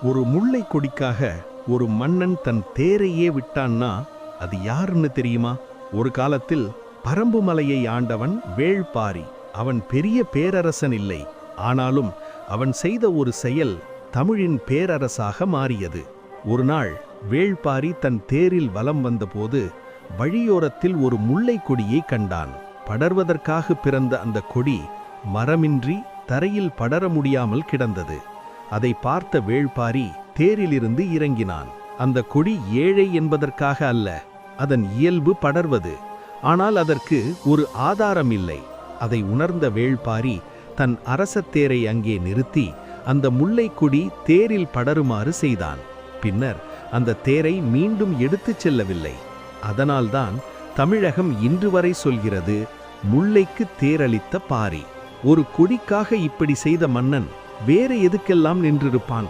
ஒரு முல்லை கொடிக்காக ஒரு மன்னன் தன் தேரையே விட்டான்னா அது யாருன்னு தெரியுமா? ஒரு காலத்தில் பரம்பு மலையை ஆண்டவன் வேள்பாரி. அவன் பெரிய பேரரசன் இல்லை. ஆனாலும் அவன் செய்த ஒரு செயல் தமிழின் பேரரசாக மாறியது. ஒரு நாள் வேள்பாரி தன் தேரில் வலம் வந்தபோது வழியோரத்தில் ஒரு முல்லை கொடியை கண்டான். படர்வதற்காக பிறந்த அந்த கொடி மரமின்றி தரையில் படர முடியாமல் கிடந்தது. அதை பார்த்த வேள்பாரி தேரிலிருந்து இறங்கினான். அந்த கொடி ஏழை என்பதற்காக அல்ல, அதன் இயல்பு படர்வது. ஆனால் அதற்கு ஒரு ஆதாரம் இல்லை. அதை உணர்ந்த வேள்பாரி தன் அரசத்தேரை அங்கே நிறுத்தி அந்த முல்லைக்கொடி தேரில் படருமாறு செய்தான். பின்னர் அந்த தேரை மீண்டும் எடுத்துச் செல்லவில்லை. அதனால்தான் தமிழகம் இன்று வரை சொல்கிறது, முல்லைக்கு தேரளித்த பாரி. ஒரு கொடிக்காக இப்படி செய்த மன்னன் வேறு எதுக்கெல்லாம் நின்றிருப்பான்?